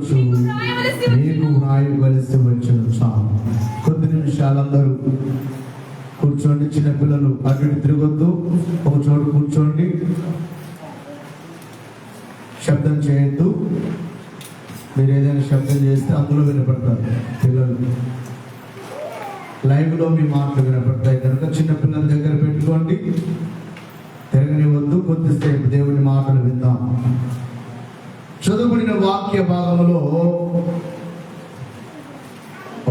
రాయవచ్చు, మీకు రాయవలసి వచ్చును. చాలు. కొద్ది నిమిషాలందరూ కూర్చోండి. చిన్నపిల్లలు అటు ఇటు తిరగొద్దు, ఒక చోటు కూర్చోండి. శబ్దం చేయొద్దు. మీరు ఏదైనా శబ్దం చేస్తే అందులో వినపడతారు పిల్లలు. లైవ్లో మీ మాటలు వినపడతాయి కనుక చిన్నపిల్లల దగ్గర పెట్టుకోండి, తిరగనివద్దు. కొద్దిసేపు దేవుని మాటలు విందాం. చదువుబడిన వాక్య భాగంలో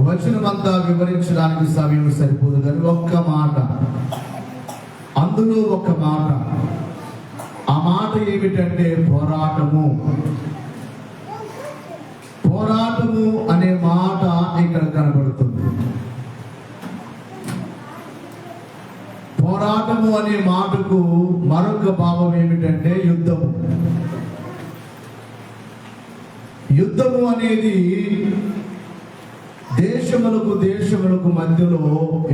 వచనమంతా వివరించడానికి సమయం సరిపోదు కానీ ఒక్క మాట, అందులో ఒక మాట. ఆ మాట ఏమిటంటే పోరాటము. పోరాటము అనే మాట ఇక్కడ కనబడుతుంది. పోరాటము అనే మాటకు మరొక భావం ఏమిటంటే యుద్ధము. యుద్ధము అనేది దేశములకు మధ్యలో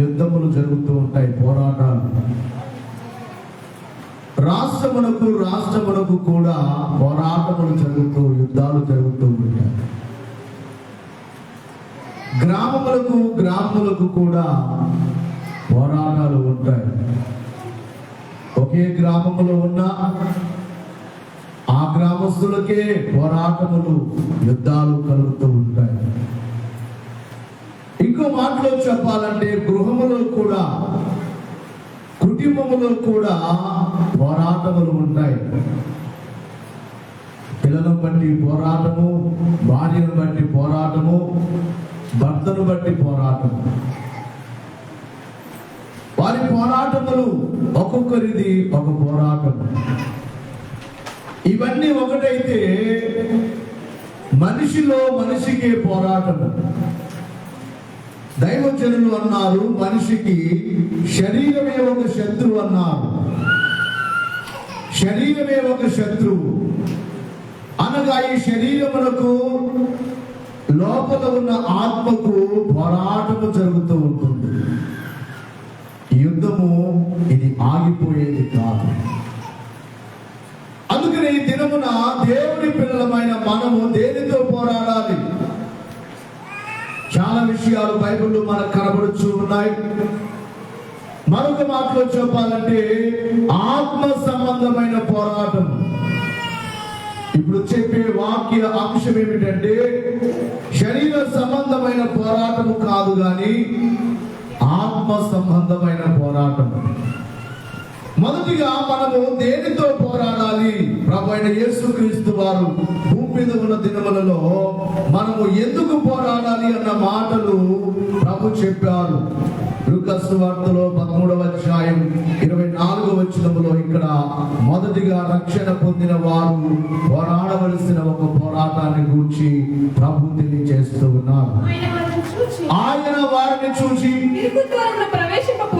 యుద్ధములు జరుగుతూ ఉంటాయి, పోరాటాలు. రాష్ట్రములకు కూడా పోరాటములు జరుగుతూ, యుద్ధాలు జరుగుతూ ఉంటాయి. గ్రామములకు కూడా పోరాటాలు ఉంటాయి. ఒకే గ్రామంలో ఉన్న ఆ గ్రామస్తులకే పోరాటములు, యుద్ధాలు కలుగుతూ ఉంటాయి. ఇంకో మాటలో చెప్పాలంటే గృహములో కూడా, కుటుంబములో కూడా పోరాటములు ఉంటాయి. పిల్లలను బట్టి పోరాటము, భార్యను బట్టి పోరాటము, భర్తను బట్టి పోరాటము. వారి పోరాటములు ఒక్కొక్కరిది ఒక పోరాటం. ఇవన్నీ ఒకటైతే మనిషికే పోరాటము. దైవజనులు అన్నారు, మనిషికి శరీరమే ఒక శత్రువు అన్నారు. శరీరమే ఒక శత్రువు అనగా ఈ శరీరమునకు లోపల ఉన్న ఆత్మకు పోరాటము జరుగుతూ ఉంటుంది. యుద్ధము ఇది ఆగిపోయేది కాదు. అందుకని ఈ దినమున దేవుని పిల్లలమైన మనము దేనితో పోరాడాలి? చాలా విషయాలు బైబిల్లో మనకు కనబడుతూ ఉన్నాయి. మరొక మాటలో చెప్పాలంటే ఆత్మ సంబంధమైన పోరాటం. ఇప్పుడు చెప్పే వాక్య అంశం ఏమిటంటే శరీర సంబంధమైన పోరాటము కాదు కానీ ఆత్మ సంబంధమైన పోరాటం. మొదటిగా మనము దేనితో పోరాడాలి? ప్రభు అయిన యేసుక్రీస్తు వారు భూమి మీద ఉన్న దినములలో మనము ఎందుకు పోరాడాలి అన్న మాటలు ప్రభు చెప్పారు. లూకా సువార్తలో 13వ అధ్యాయం 24వ వచనములో ఇక్కడ మొదటిగా రక్షణ పొందిన వారు పోరాడవలసిన ఒక పోరాటాన్ని గురించి ప్రభు తెలియజేస్తూ ఉన్నారు. ఆయన వారిని చూసి,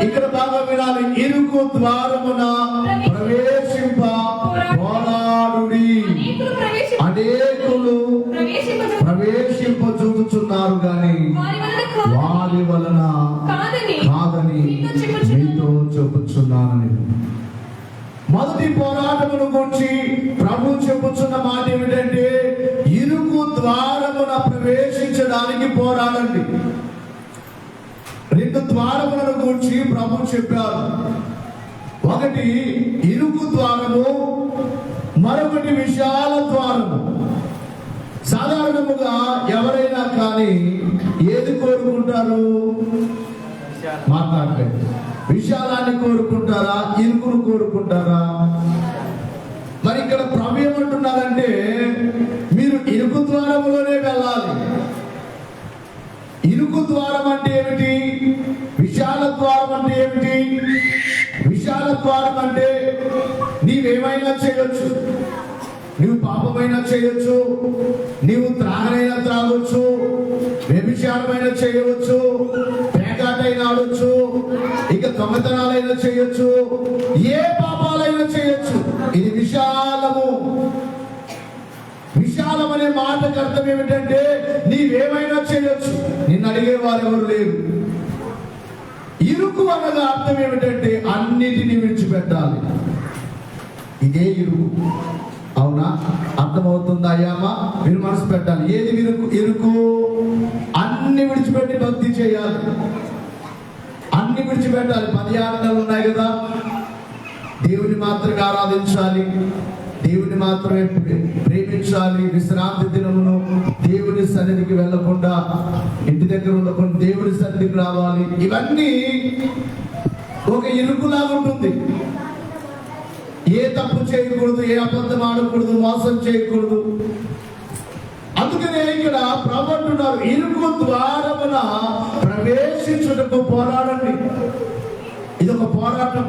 ఇక్కడ బాగా వినాలి, ఇరుకు ద్వారమున ప్రవేశింప పోరాడుడి. అనేకులు ప్రవేశింప చూచుచున్నారు గాని వారి వలన కాదని మీతో చెప్పుచున్నానని. మొదటి పోరాటమును గురించి ప్రభు చెప్పుచున్న మాట ఏమిటంటే ఇరుకు ద్వారమున ప్రవేశించడానికి పోరాడండి. రెండు ద్వారములను గురించి ప్రభు చెప్పారు. ఒకటి ఇరుకు ద్వారము, మరొకటి విశాల ద్వారము. సాధారణముగా ఎవరైనా కానీ ఏది కోరుకుంటారు? మాట్లాడలేదు. విశాలాన్ని కోరుకుంటారా, ఇరుకును కోరుకుంటారా? మరి ఇక్కడ ప్రభు ఏమంటున్నారంటే మీరు ఇరుకు ద్వారములోనే వెళ్ళాలి. ఇరుకు ద్వారం అంటే ఏమిటి? విశాల ద్వారం అంటే ఏమిటి? విశాల ద్వారం అంటే నీవేమైనా చేయొచ్చు, నువ్వు పాపమైనా చేయొచ్చు, నీవు త్రాగనైనా త్రాగొచ్చు, వ్యభిచారమైనా చేయవచ్చు, పేకాటైనా ఆడొచ్చు, ఇక దొంగతనాలైనా చేయొచ్చు, ఏ పాపాలైనా చేయొచ్చు. ఇది విశాలము. విశాలం అనే మాటకు అర్థం ఏమిటంటే నీవేమైనా చేయొచ్చు, నిన్ను అడిగే వారు ఎవరు లేరు. ఇరుకు అనగా అర్థం ఏమిటంటే అన్నిటినీ విడిచిపెట్టాలి. ఇదే ఇరుకు. అవునా? అర్థమవుతుందా అయ్యామా? మీరు మనసు పెట్టాలి. ఏది ఇరుకు? అన్ని విడిచిపెట్టి భక్తి చేయాలి, అన్ని విడిచిపెట్టాలి. 10 ఆజ్ఞలు ఉన్నాయి కదా. దేవుని మాత్రమే ఆరాధించాలి, దేవుని మాత్రమే ప్రేమించాలి, విశ్రాంతి దినమును దేవుని సన్నిధికి వెళ్ళకుండా, ఇంటి దగ్గర ఉండకుండా దేవుని సన్నిధికి రావాలి. ఇవన్నీ ఒక ఇరుకులాగా ఉంటుంది. ఏ తప్పు చేయకూడదు, ఏ అబద్ధం ఆడకూడదు, మోసం చేయకూడదు. అందుకనే ఇక్కడ ప్రభు అంటున్నారు, ఇరుకు ద్వారమున ప్రవేశించుటకు పోరాడండి. ఇదొక పోరాటం.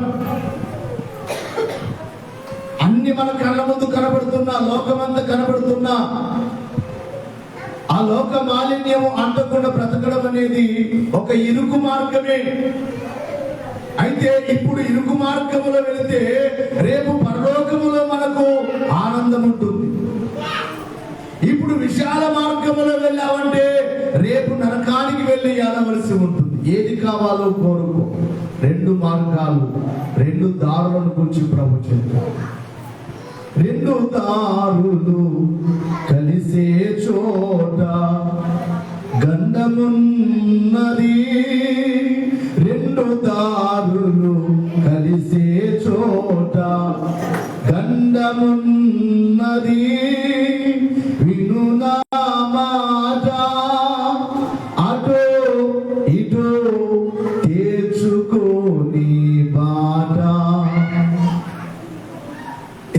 అన్ని మన కళ్ళ ముందు కనబడుతున్నా, లోకమంతా కనబడుతున్నా, ఆ లోక మాలిన్యము అంటకుండా బ్రతకడం అనేది ఒక ఇరుకు మార్గమే. అయితే ఇప్పుడు ఇరుకు మార్గములో వెళితే రేపు పరలోకములో మనకు ఆనందం ఉంటుంది. ఇప్పుడు విశాల మార్గములో వెళ్ళామంటే రేపు నరకానికి వెళ్ళి వెళ్ళవలసి ఉంటుంది. ఏది కావాలో కోరుకో. 2 మార్గాలు, 2 దారులను గురించి ప్రభు చెప్పారు. 2 దారులు కలిసే చోట గంధమున్నది. 2 దారులు కలిసే చోట గంధమున్నది. విను నా మాట, అటో ఇటో తేర్చుకోని బాట.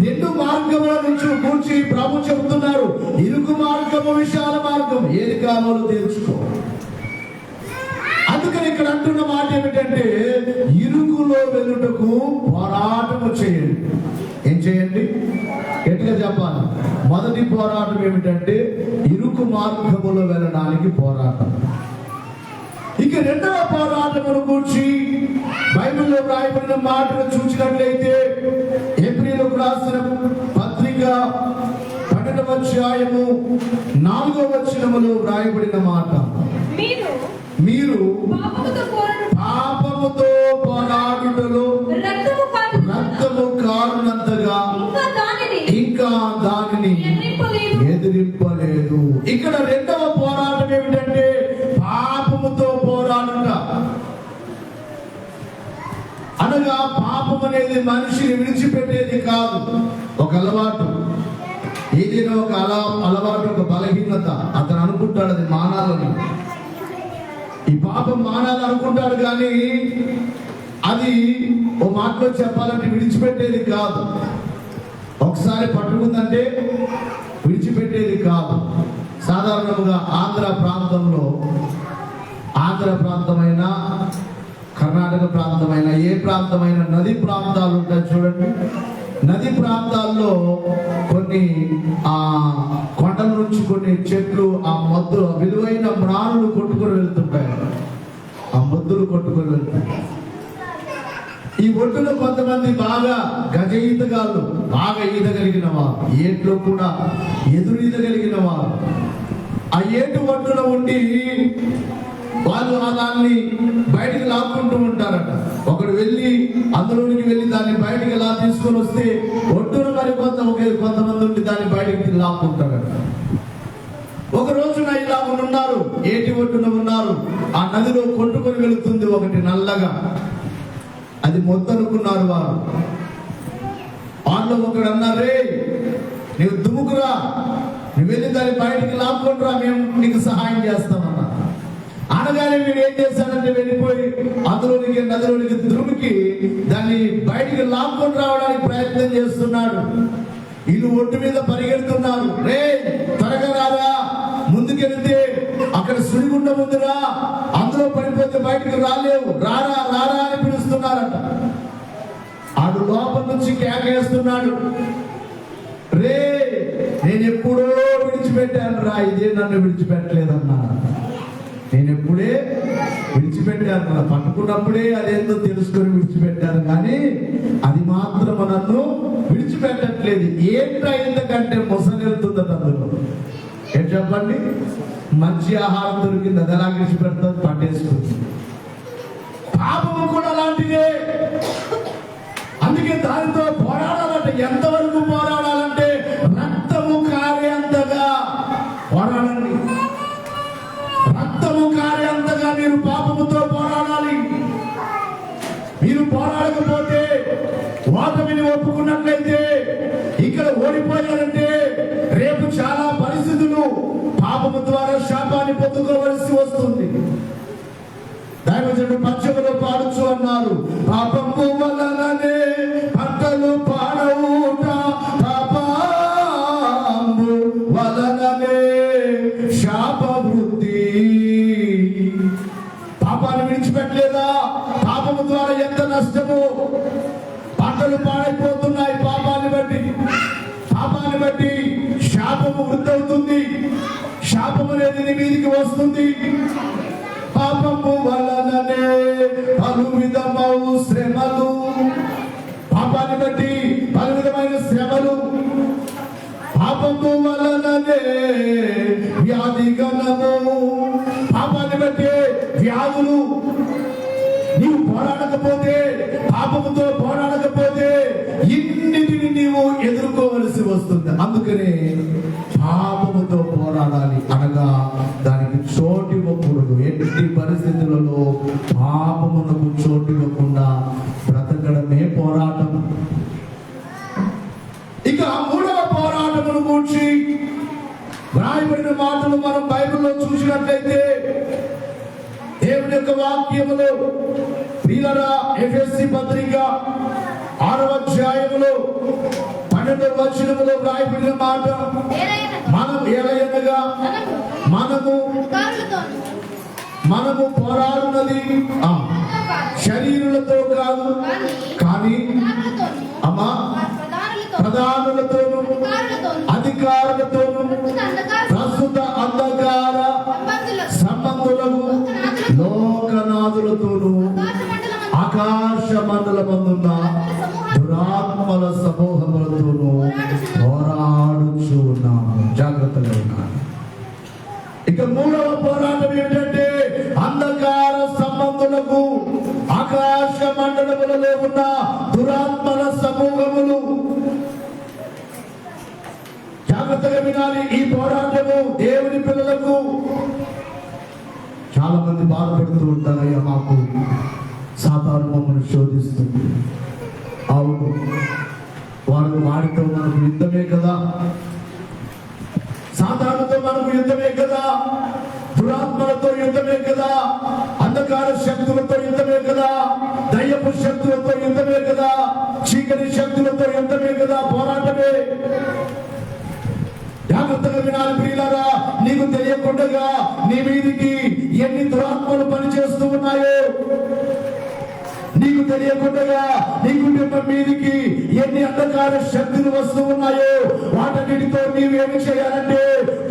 2 మార్గముల నుంచి కూర్చి ప్రభు చెబుతున్నారు, ఇరుకు మార్గము, విశాల మార్గం, ఏది కావాలో తెలుసుకో. అందుకని ఇక్కడ అంటున్న మాట ఏమిటంటే, ఇరుకులో వెళ్ళుటకు పోరాటము చేయండి. ఏం చేయండి? గట్టిగా చెప్పాలి. మొదటి పోరాటం ఏమిటంటే ఇరుకు మార్గములో వెళ్ళడానికి పోరాటం. ఇక 2వ పోరాటమును గురించి బైబిల్లో రాయబడిన మాటలు చూసినట్లయితే, ఏప్రిల్కు రాసిన పత్రిక 12వ అధ్యాయము 4వ వచనములో రాయబడిన మాట, మీరు పాపముతో పోరాడుటలో రక్తము కారునంతగా ఇంకా దానిని ఎదిరింపలేదు. ఇక్కడ 2వ పోరాటం ఏమిటంటే పాపముతో పోరాడుట. అనగా పాపం అనేది మనిషిని విడిచిపెట్టేది కాదు, ఒక అలవాటు. ఏదైనా ఒక అలవాటు, ఒక బలహీనత. అతను అనుకుంటాడు అది మానాలని, ఈ పాపం మానాలని అనుకుంటాడు, కానీ అది ఓ మాటలో చెప్పాలంటే విడిచిపెట్టేది కాదు. ఒకసారి పట్టుకుందంటే విడిచిపెట్టేది కాదు. సాధారణంగా ఆంధ్ర ప్రాంతమైనా కర్ణాటక ప్రాంతమైన, ఏ ప్రాంతమైన నదీ ప్రాంతాలు ఉంటాయి చూడండి. నదీ ప్రాంతాల్లో కొన్ని కొండల నుంచి కొన్ని చెట్లు, ఆ మొద్దులు, విలువైన మ్రాణులు కొట్టుకొని వెళ్తుంటాయి. ఆ మొద్దులు కొట్టుకొని వెళ్తాయి. ఈ ఒడ్డులో కొంతమంది బాగా గజ ఈతగాళ్ళు, బాగా ఈదగలిగిన వారు, ఏట్లో కూడా ఎదురు ఈదగలిగిన వారు, ఆ ఏటు ఒడ్డున ఉండి వాళ్ళు దాన్ని బయటికి లాక్కుంటూ ఉంటారట. ఒకడు అందులోనికి వెళ్ళి దాన్ని బయటికి ఎలా తీసుకొని వస్తే ఒడ్డున మరి కొంతమంది ఉండి దాన్ని బయటికి లాక్కుంటారట. ఒక రోజున ఇలా ఉన్నారు, ఏటి ఒడ్డున ఉన్నారు. ఆ నదిలో కొట్టుకొని వెళుతుంది ఒకటి నల్లగా. అది మొత్తనుకున్నారు వారు. వాళ్ళు ఒకడు అన్నారే, నీవు దుముకురా, నువ్వు వెళ్ళి దాన్ని బయటికి లాక్కుంటురా, మేము నీకు సహాయం చేస్తామన్నా. అనగానే వీడు ఏం చేశాడంటే వెళ్ళిపోయి నదిలోనికి దుముకి దాన్ని బయటికి లాక్కొని రావడానికి ప్రయత్నం చేస్తున్నాడు. వీళ్ళు ఒడ్డు మీద పరిగెడుతున్నారు. రే త్వరగా రారా, ముందుకెళ్తే అక్కడ సుడిగుండం ఉందిరా, అందులో పడిపోతే బయటకు రాలేవు, రారా రారా అని పిలుస్తున్నారట. ఆడు లోపల నుంచి కేకేస్తున్నాడు, రే నేను ఎప్పుడో విడిచిపెట్టాను రా, ఇదే నన్ను విడిచిపెట్టలేదన్నా. నేను ఎప్పుడే విడిచిపెట్టాను, పట్టుకున్నప్పుడే అదేందో తెలుసుకొని విడిచిపెట్టాను, కానీ అది మాత్రం నన్ను విడిచిపెట్టట్లేదు. ఏంటో ఎందుకంటే మొసలెళ్తుందట అందులో. ఏం చెప్పండి, మంచి ఆహారం దొరికింది, అది ఎలా విడిచిపెడతాం, పట్టేసుకుంది. పాపము కూడా అలాంటిదే. అందుకే దానితో పోరాడాలంటే ఎంతవరకు పోరాడాలంటే పోరాడండి. రక్తము కారేంతగా మీరు పాపముతో పోరాడాలి. మీరు పోరాడకపోతే, ఓటమిని ఒప్పుకున్నట్లయితే, ఇక్కడ ఓడిపోయారంటే రేపు చాలా పరిస్థితులు పాపము ద్వారా శాపాన్ని పొందుకోవలసి వస్తుంది. దైవజనుడు పద్యములో పాడుచు అన్నారు, పాపము వలననే పంటలు పాడవుట, పాపము వలననే శాప వృద్ధి. పాపాన్ని విడిచిపెట్టలేదా? పాపము ద్వారా ఎంత నష్టము. పంటలు పాడైపోతున్నాయి పాపాన్ని బట్టి. పాపాన్ని బట్టి శాపము వృద్ధి అవుతుంది. శాపము అనేది నీ మీదికి వస్తుంది. పాపము వలననే పలు విధమౌ శ్రమలు. పాపాన్ని బట్టి పలు విధమైన శ్రమలు. పాపము వలననే వ్యాధి గణము. పాపాన్ని బట్టి వ్యాధులు. నీవు పోరాడకపోతే, పాపముతో పోరాడకపోతే ఇన్నిటిని నీవు ఎదుర్కోవలసి వస్తుంది. అందుకనే పాపముతో పోరాడాలి, అనగా దానికి చోటు ఇవ్వకూడదు. ఎట్టి పరిస్థితులలో పాపమునకు చోటు ఇవ్వకుండా బ్రతకడమే పోరాటం. ఇక మూడవ పోరాటమును గూర్చి వ్రాయబడిన మాటలు మనం బైబిల్లో చూసినట్లయితే, దేవుని యొక్క వాక్యములో ప్రియులారా, ఎఫెసీ పత్రిక 6వ అధ్యాయములో 12వ వచనములో వ్రాయబడిన మాట, మనం ఏలయనగా మనము పోరాడున్నది శరీరులతో కాదు, కానీ అమ్మా ప్రధానులతోను అధికారులతోను ప్రస్తుత అంధకార సంబంధులను లోకనాథులతోను ఆకాశ మండలమందున్న దురాత్మల సమూహములతోను పోరాడుచు ఉన్నాము. జాగ్రత్తగా ఉన్నాను. ఇక మూడవ పోరాటం ఏంటంటే, అంధకార సంబంధులకు ఆకాశ మండలములలో ఉన్న దురాత్మల సమూహములు. జాగ్రత్తగా వినాలి. ఈ పోరాటము దేవుని పిల్లలకు. చాలా మంది బాధపడుతూ ఉంటారు, అయ్యా మాకు సాతాను మమ్మల్ని శోధిస్తుంది. అవును, వాడితో మనకు యుద్ధమే కదా, సాతానుతో మనకు యుద్ధమే కదా, దురాత్మలతో యుద్ధమే కదా, అంధకార శక్తులతో యుద్ధమే కదా, దయ్యపు శక్తులతో యుద్ధమే కదా, చీకటి శక్తులతో యుద్ధమే కదా, పోరాటమే. జాగ్రత్తగా వినాలి ప్రియులారా. నీకు తెలియకుండా నీ మీదికి ఎన్ని దురాత్మలు పనిచేస్తూ ఉన్నాయో, నీకు తెలియకుండా నీ కుటుంబం మీదికి ఎన్ని అంధకార శక్తులు వస్తూ ఉన్నాయో, వాటన్నిటితో నీవేమి చేయాలంటే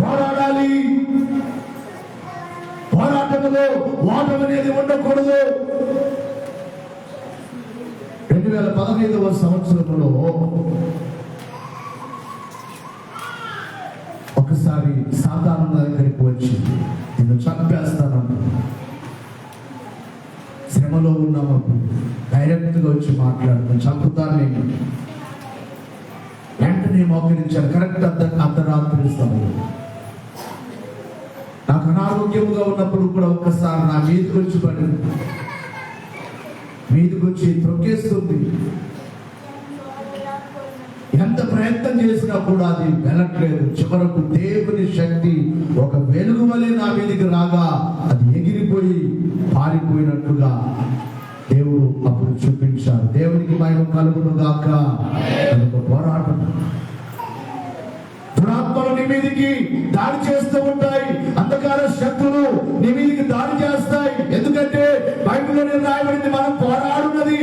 పోరాడాలి. పోరాటంలో ఓటమి అనేది ఉండకూడదు. 2015వ సంవత్సరంలో ఒకసారి సాతాను దగ్గరికి వచ్చి, నేను చంపేస్తాను, శ్రమలో ఉన్నప్పుడు డైరెక్ట్ గా వచ్చి మాట్లాడుతాను, చంపుతాను నేను. వెంటనే మోకరించాను. కరెక్ట్ అర్ధరాత్రి సమయం. నాకు అనారోగ్యముగా ఉన్నప్పుడు కూడా ఒక్కసారి నా మీదకి వచ్చి పడింది, మీదకి వచ్చి త్రొక్కేస్తుంది. ఎంత ప్రయత్నం చేసినా కూడా అది వెళ్ళట్లేదు. చివరకు దేవుని శక్తి ఒక వెలుగు వలె నా మీదికి రాగా అది ఎగిరిపోయి పారిపోయినట్లుగా దేవుడు అప్పుడు చూపించారు. దేవునికి మహిమ కలుగును గాక. అదొక పోరాటం. దురాత్మలు నీ మీదికి దాడి చేస్తూ ఉంటాయి, అంధకార శక్తులు నీ మీదికి దాడి చేస్తాయి. ఎందుకంటే బైబిల్లోనే రాయబడింది, మనం పోరాడున్నది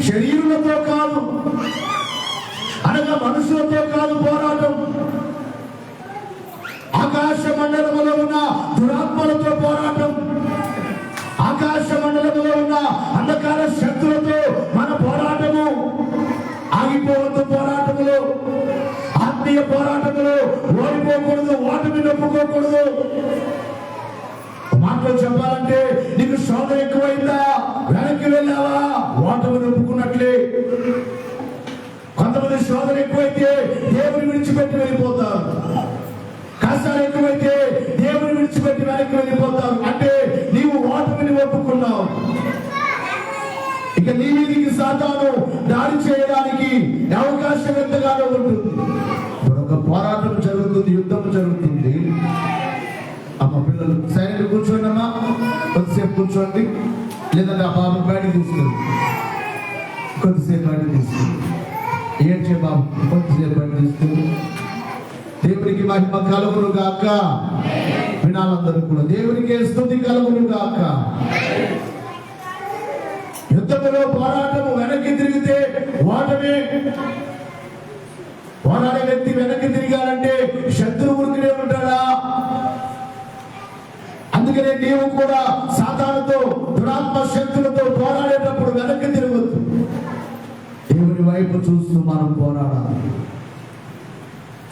శరీరులతో కాదు, అనగా మనుషులతో కాదు. పోరాటం ఆకాశ మండలములో ఉన్న దురాత్మలతో పోరాటం, ఆకాశ మండలములో ఉన్న అంధకార శక్తులతో మన పోరాటము. ఆగిపోవద్దు పోరాటములో, ఆత్మీయ పోరాటములో ఓడిపోకూడదు, ఓటమి నొప్పుకోకూడదు. మాటలో చెప్పాలంటే, నీకు శోధన ఎక్కువైందా, వెనక్కి వెళ్ళావా, ఓటమి నొప్పుకున్నట్లే. కొంతమంది శోధన ఎక్కువైతే దేవుని విడిచిపెట్టి వెళ్ళిపోతారు. కష్టాలు ఎక్కువైతే విడిచిపెట్టి వెనక్కి వెళ్ళిపోతారు. అంటే నీవు ఓటమిని ఒప్పుకున్నావు. ఇక నీ మీదికి సాతాను దాడి చేయడానికి అవకాశం ఎంతగానో ఉంటుంది. ఒక పోరాటం జరుగుతుంది, యుద్ధం జరుగుతుంది. అమ్మ పిల్లలు సైలెంట్ కూర్చోండి అమ్మా, కొద్దిసేపు కూర్చోండి. లేదంటే ఆ బాబు బయటకు తీసుకెళ్ళి కొద్దిసేపు బయట తీసుకెళ్ళి ఏడ్చే బాబు కొద్దిసేపు బయట తీసుకెళ్ళి. దేవునికి మహిమ కలుగును గాక. వినాలందరూ కూడా దేవునికి స్తుతి కలుగును గాక. యుద్ధములో పోరాటము వెనక్కి తిరిగితే ఓటమే. పోరాడే వ్యక్తి వెనక్కి తిరిగాడంటే శత్రువుడికి ఉంటాడా? అందుకనే నీవు కూడా సాతానుతో, దురాత్మ శక్తులతో పోరాడేటప్పుడు వెనక్కి తిరగొద్దు. దేవుని వైపు చూస్తూ మనం పోరాడాలి.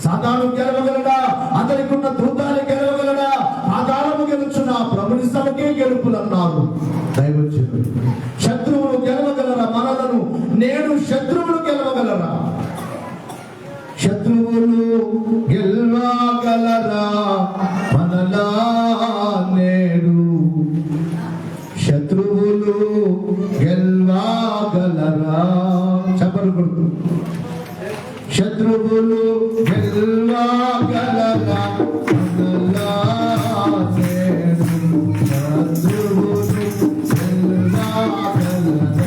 సాతాను గెలవగలడా? అతనికి ఉన్న దూతాన్ని గెలవగలడా? పాతాళము గెలుచున్నా ప్రభుని సభకే గెలుపులన్నారు దైవజనుడు. శత్రువులు గెలవగలరా? మనలను నేడు శత్రువులు గెలవగలరా? శత్రువులు గెలవగలరా మనలా నేడు? శత్రువులు గెలవగలరా? చెప్పరు కొడుకు. శత్రువులు గెలవగలరా మనలా నేడు? శత్రువులు గెలవగలరా?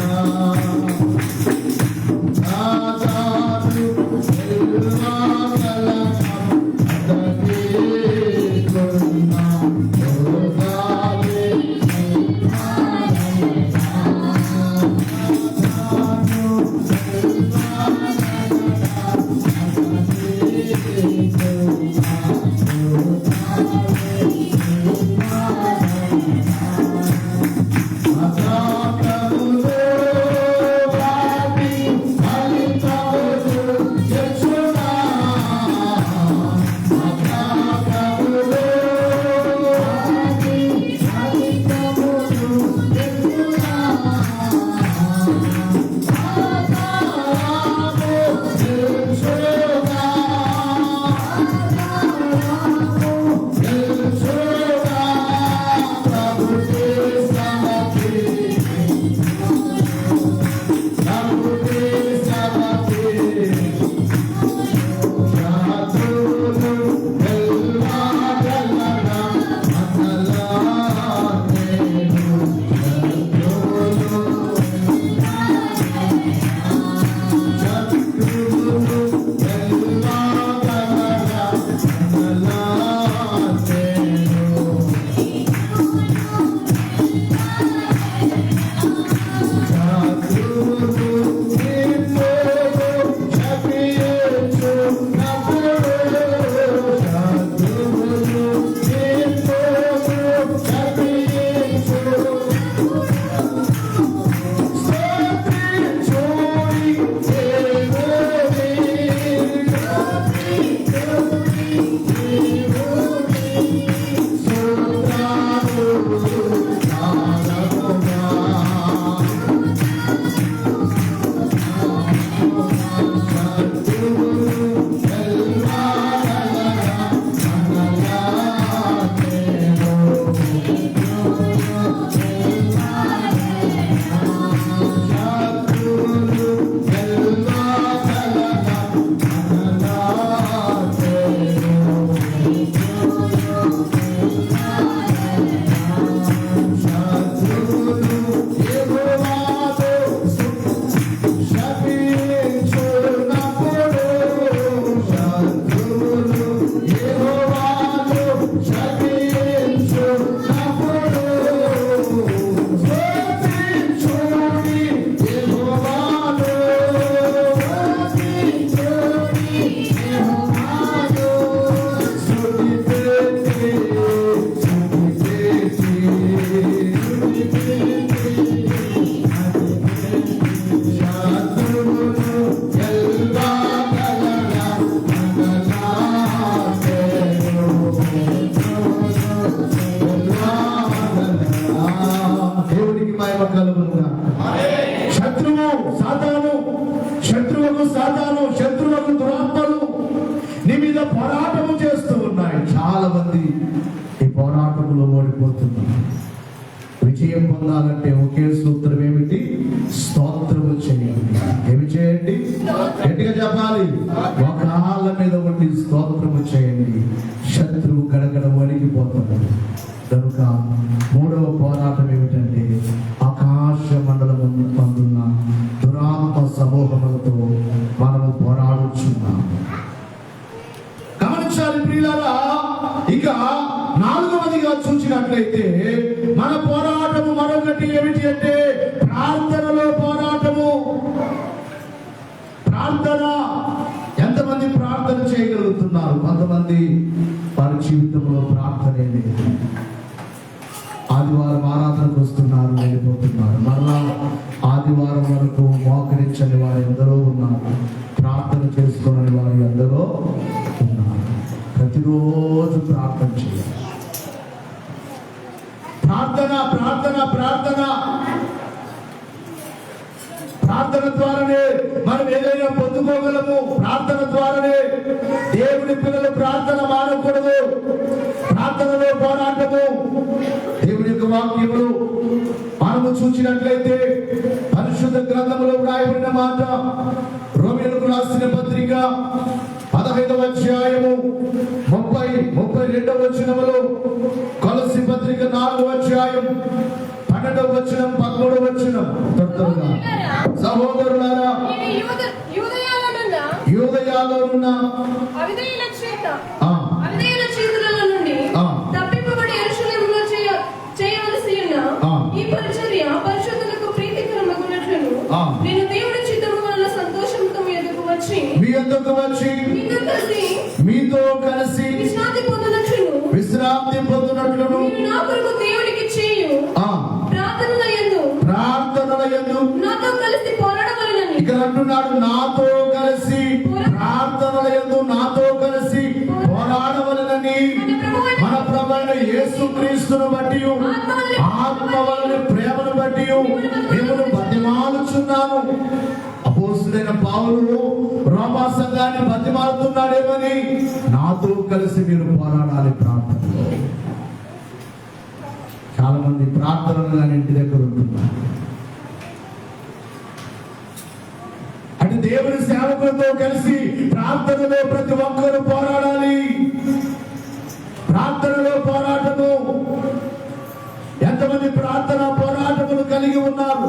ఓడిపోతున్నాం. విజయం పొందాలంటే ఒకే సూత్రం ఏమిటి? స్తోత్రము చేయండి. ఏమి చేయండి? గట్టిగా చెప్పాలి. ఒక కాళ్ళ మీద ఉండి స్తోత్రము చేయండి. శత్రువు గడగడ వణికిపోతాడు. కనుక మూడవ పోరాటం ఏమిటంటే ఆకాశ మండలం అందున్న దురాత్మ సమూహములతో మనము పోరాడుచున్నాము. గమనించాలి ప్రియులారా. ఇక నాలుగవదిగా చూసినట్లయితే మన పోరాటము మరొకటి ఏమిటి అంటే ప్రార్థనలో పోరాటము. ప్రార్థన. ఎంతమంది ప్రార్థన చేయగలుగుతున్నారు? కొంతమంది వారి జీవితంలో ప్రార్థనే లేదు. ఆదివారం ఆరాధనకు వస్తున్నారు, వెళ్ళిపోతున్నారు. మరలా ఆదివారం వరకు మోకరించని వారు ఎందరో ఉన్నారు. ప్రార్థన చేసుకోని వారు ఎందరో ఉన్నారు. ప్రతిరోజు ప్రార్థన చేయాలి. ప్రార్థన ప్రార్థన ప్రార్థన ప్రార్థన ద్వారానే మనం ఏదైనా పొందుకోగలము. ప్రార్థన ద్వారానే దేవుని పిల్లలు ప్రార్థన మానకూడదు. ప్రార్థనలో పోరాటము. దేవుని యొక్క వాక్యములు మనము చూసినట్లయితే పరిశుద్ధ గ్రంథములో వ్రాయబడిన మాట, రోమీయులకు రాసిన పత్రిక 15వ అధ్యాయము 32వ వచనములో, కొలస్సీ పత్రిక 4వ అధ్యాయం 12వ వచనం 13వ వచనం. సహోదరులారా, యూదయాలోనున్న అవిధేయుల చేతుల నుండి తప్పింపబడి యెరూషలేములో చేయవలసి ఉన్న ఈ పరిచర్య పరిశుద్ధులకు ప్రీతికరమగునట్లును నేను దేవుని చిత్తము వలన సంతోషంతో మీ యొద్దకు వచ్చి మీతో కలిసి విశ్రాంతి పొందునట్లును నా కొరకు దేవునికి చేయు ప్రార్థనల యందు నాతో కలిసి పోరాడవలెనని. ఇక్కడ అంటున్నాడు, నాతో కలిసి ప్రార్థనల యందు నాతో కలిసి పోరాడవలెనని. మన ప్రభువైన యేసుక్రీస్తును బట్టి, ఆత్మ వలన ప్రేమను బట్టి మిమ్మల్ని బతిమాలుచున్నాను. అపోస్తలుడైన పౌలు రోమా సంఘాన్ని బతిమాలుతున్నాడేమని, నాతో కలిసి మీరు పోరాడాలి ప్రార్థనలో. చాలా మంది ప్రార్థనలు కానీ ఇంటి దగ్గర ఉంటున్నారు. అంటే దేవుని సేవకులతో కలిసి ప్రార్థనలో ప్రతి ఒక్కరూ పోరాడాలి. ప్రార్థనలో పోరాటము. ఎంతమంది ప్రార్థన పోరాటములు కలిగి ఉన్నారు?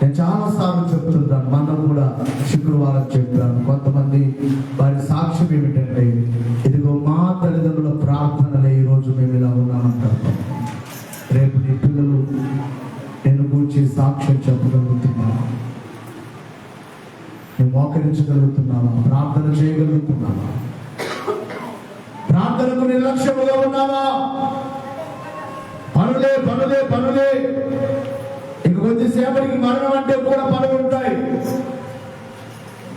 నేను చాలా సార్లు చెప్తుంటాను, మనం కూడా శుక్రవారం చెప్పాను. కొంతమంది వారి సాక్ష్యం ఏమిటంటే, ఇదిగో మా తల్లిదండ్రుల ప్రార్థనలే ఈరోజు మేము ఇలా ఉన్నామంటారు. రేపు నీ పిల్లలు నేను కూర్చి సాక్ష్యం చెప్పగలుగుతున్నాను. నువ్వు మోకరించగలుగుతున్నావా? ప్రార్థన చేయగలుగుతున్నావా? ప్రార్థనకు నిర్లక్ష్యముగా ఉన్నావా? పనులే పనులే పనులే. ఇంక కొద్దిసేపటికి మరణం అంటే కూడా పనులు ఉంటాయి.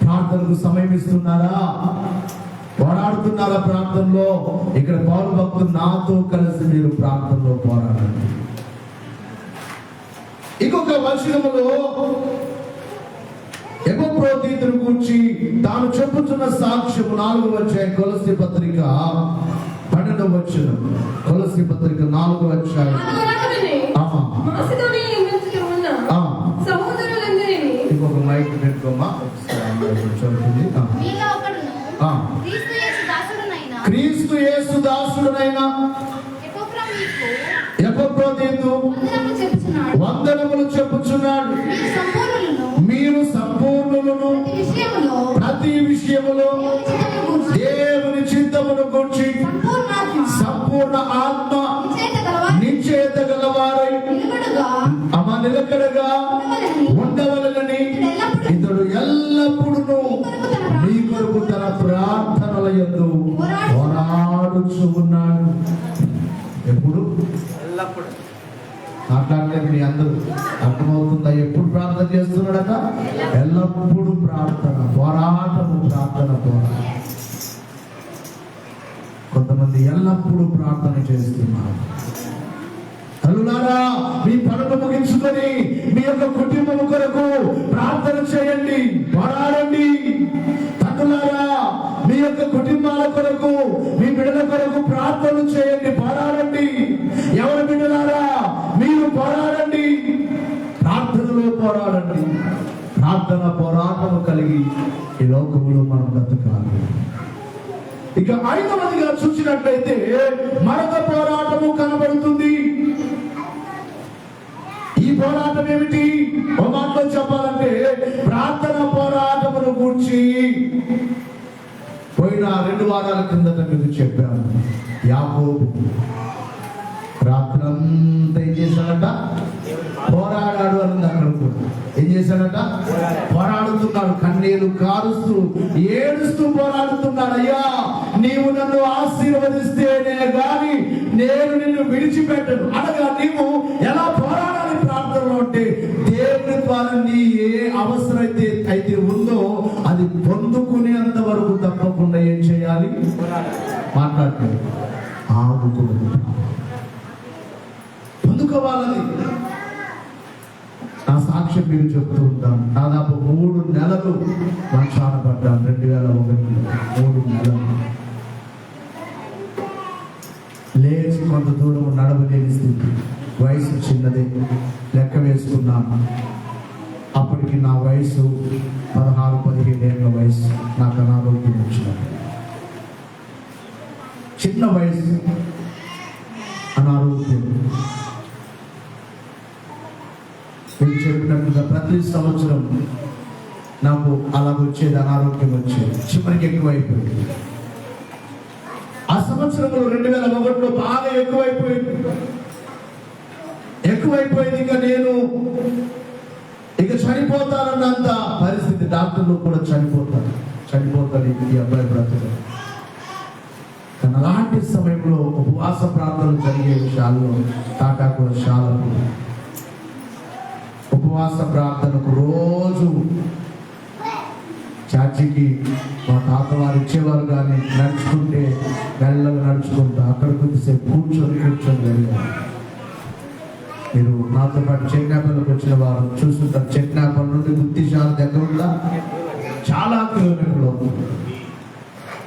ప్రార్థనకు సమయం ఇస్తున్నారా? పోరాడుతున్నారా ప్రార్థనలో? ఇక్కడ పౌలు భక్తులు, నాతో కలిసి మీరు ప్రార్థనలో పోరాడండి. ఇంకొక వచనములో ఎపఫ్రోదితును గురించి తాను చెప్పుతున్న సాక్ష్యము 4వ అధ్యాయం కొలస్సీ పత్రిక 12వ వచనం. కొలస్సీ పత్రిక 4వ అధ్యాయం. ఇంకొక మైక్ పెట్టుకోమా. క్రీస్తు యేసు దాసుడునైనా ఎపఫ్రోదితు వందనములు చెప్పుచున్నాడు. మీరు సంపూర్ణులను ప్రతి విషయములో దేవుని చిత్తమును గురించి సంపూర్ణ ఆత్మ నిశ్చయత గలవారై నిలకడగా ఉండవలెనని ఇతడు ఎల్లప్పుడూ మీ కొరకు తన ప్రార్థనల యందు పోరాడుచు ఉన్నాడు. ఎప్పుడు? ఎల్లప్పుడు. మాట్లాడలేదు మీ అందరూ అర్థమవుతుందా? ఎప్పుడు ప్రార్థన చేస్తున్నాడట? ఎల్లప్పుడూ ప్రార్థన, పోరాటము, ప్రార్థన, పోరాటం. కొంతమంది ఎల్లప్పుడూ ప్రార్థన చేస్తున్నారు. తల్లులారా, మీ పనులు ముగించుకొని మీ యొక్క కుటుంబం కొరకు ప్రార్థన చేయండి, పోరాడండి. తండ్రులారా, మీ యొక్క కుటుంబాల కొరకు, మీ బిడ్డల కొరకు ప్రార్థన చేయండి, పోరాడండి. పోరాడండి. ప్రార్థన పోరాటము కలిగి ఈ లోకంలో మనం బ్రతకాలి. ఇక 5వదిగా చూసినట్లయితే మరొక పోరాటము కనబడుతుంది. ఈ పోరాటం ఏమిటి? ఒక మాటలో చెప్పాలంటే ప్రార్థన పోరాటమును గూర్చి పోయిన 2 వారాల కిందట మీకు చెప్పాను. యాకోబు రాత్రంతా ఏం చేశాడట? పోరాడాడు అని అక్కడ కూడా ఏం చేశాడట? పోరాడుతున్నాడు. కన్నీరు కారుస్తూ ఏడుస్తూ పోరాడుతున్నాడు. అయ్యా, నీవు నన్ను ఆశీర్వదిస్తేనే గాని నేను నిన్ను విడిచిపెట్టను. అనగా నీవు ఎలా పోరాడాలి ప్రార్థనలో అంటే దేవుని ద్వారా నీ ఏ అవసరం అయితే ఉందో అది పొందుకునేంత వరకు తప్పకుండా ఏం చేయాలి? మాట్లాడుతుంది. ఆగుకూడదు, పొందుకోవాలని. నా సాక్ష్యం మీరు చెప్తూ ఉంటాను. దాదాపు 3 నెలలు మంచాన పడ్డాను. 2001 3 నెలలు లేచి కొంత దూరం నడవలేని స్థితి. వయసు చిన్నదే, లెక్క వేసుకున్నాను. అప్పటికి నా వయసు 16-17 ఏళ్ళ వయసు. నాకు అనారోగ్యం వచ్చినది. చిన్న వయసు, అనారోగ్యం. నేను చెప్పినట్టుగా ప్రతి సంవత్సరం నాకు అలాగొచ్చేది, అనారోగ్యం వచ్చేది. చివరికి ఎక్కువైపోయింది. ఆ సంవత్సరంలో 2001లో బాగా ఎక్కువైపోయింది. ఇక నేను చనిపోతానన్నంత పరిస్థితి. డాక్టర్లు కూడా చనిపోతాడు ఈ అబ్బాయి బ్రతుకు. కానీ అలాంటి సమయంలో ఉపవాస ప్రార్థనలు జరిగే విషయాల్లో తాటాకు శాలకు ఉపవాస ప్రార్థనకు రోజు చర్చికి మా తాత వారు ఇచ్చేవారు. కానీ నడుచుకుంటే మెల్లగా నడుచుకుంటా అక్కడ కొద్దిసేపు కూర్చొని వెళ్ళారు. మీరు నాతో పాటు చెక్నాపల్లికి వచ్చిన వారు చూస్తుంటారు. చెక్నాపల్లి నుండి గుత్తిశాల దగ్గర ఉందా? చాలా కిలోమీటర్లు అవుతుంది.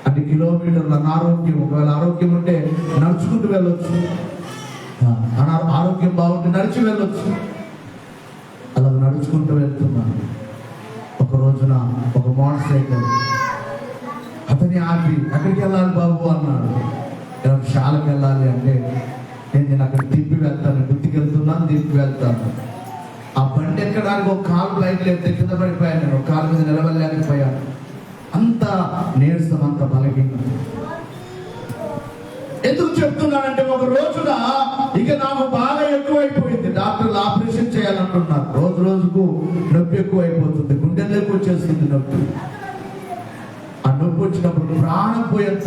అన్ని కిలోమీటర్ల అనారోగ్యం. ఒకవేళ ఆరోగ్యం ఉంటే నడుచుకుంటూ వెళ్ళొచ్చు, ఆరోగ్యం బాగుంటే నడిచి వెళ్ళొచ్చు. అలా నడుచుకుంటూ వెళ్తున్నాను. ఒక రోజున ఒక మోటార్ సైకిల్ అతని ఆపి, ఎక్కడికి వెళ్ళాలి బాబు అన్నాడు. శాలకు వెళ్ళాలి అంటే నేను అక్కడ తిప్పి వెళ్తాను, గుర్తికి వెళ్తున్నాను, తిప్పి వెళ్తాను. ఆ బండి ఎక్కడానికి ఒక కాలు బయట లేకపోతే కింద పడిపోయాను. నేను ఒక కాలు మీద నిలబడలేకపోయాను. అంత నీరసం, అంత బలహీనం. ఎందుకు చెప్తున్నానంటే ఒక రోజున ఇక నాకు బాగా ఎక్కువైపోయింది. డాక్టర్లు ఆపరేషన్ చేయాలంటున్నారు. రోజుకు నొప్పి ఎక్కువైపోతుంది. గుండెల్లోకి వచ్చేస్తుంది నొప్పి. ఆ నొప్పి వచ్చినప్పుడు ప్రాణం పోయేంత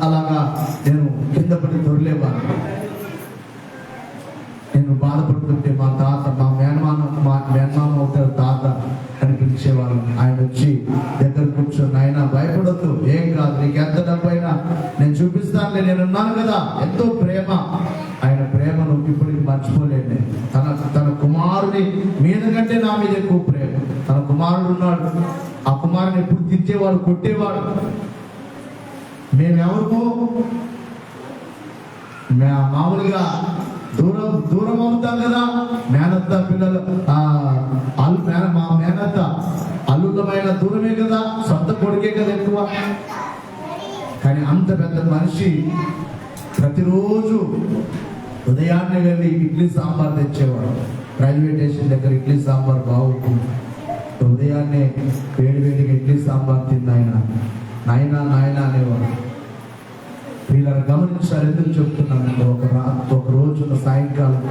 అలాగా నేను కింద పడి దొరలేవాను. నేను బాధపడుతుంటే మా తాత, మా మేనమామ అవుతారు తాత అని పిలిచేవాళ్ళు. ఆయన వచ్చి దగ్గర కూర్చొని, ఆయన భయపడొద్దు, ఏం కాదు, నీకు ఎంత డబ్బైనా నేను చూపిస్తానులే, నేను ఉన్నాను కదా. ఎంతో ప్రేమ. ఆయన ప్రేమను ఇప్పటికి మర్చిపోలేండి. తన కుమారుని మీద కంటే నా మీద ఎక్కువ ప్రేమ. తన కుమారుడు ఉన్నాడు. ఆ కుమారుని ఎప్పుడు తిట్టేవాడు, కొట్టేవాడు. మేమెవరికో మామూలుగా దూరం అవుతాం కదా. మేనత్త పిల్లలు మా మేనత్త అల్లులమైన దూరమే కదా, సొంత కొడుకే కదా ఎక్కువ. కానీ అంత పెద్ద మనిషి ప్రతిరోజు ఉదయాన్నే వెళ్ళి ఇడ్లీ సాంబార్ తెచ్చేవాడు. రైల్వే స్టేషన్ దగ్గర ఇడ్లీ సాంబార్ బాగుంటుంది. ఉదయాన్నే వేడిగా ఇడ్లీ సాంబార్ తిన్న నాయన అనేవాడు. వీళ్ళని గమనించారు. ఎందుకు చెప్తున్నానంటే ఒక రోజున సాయంకాలం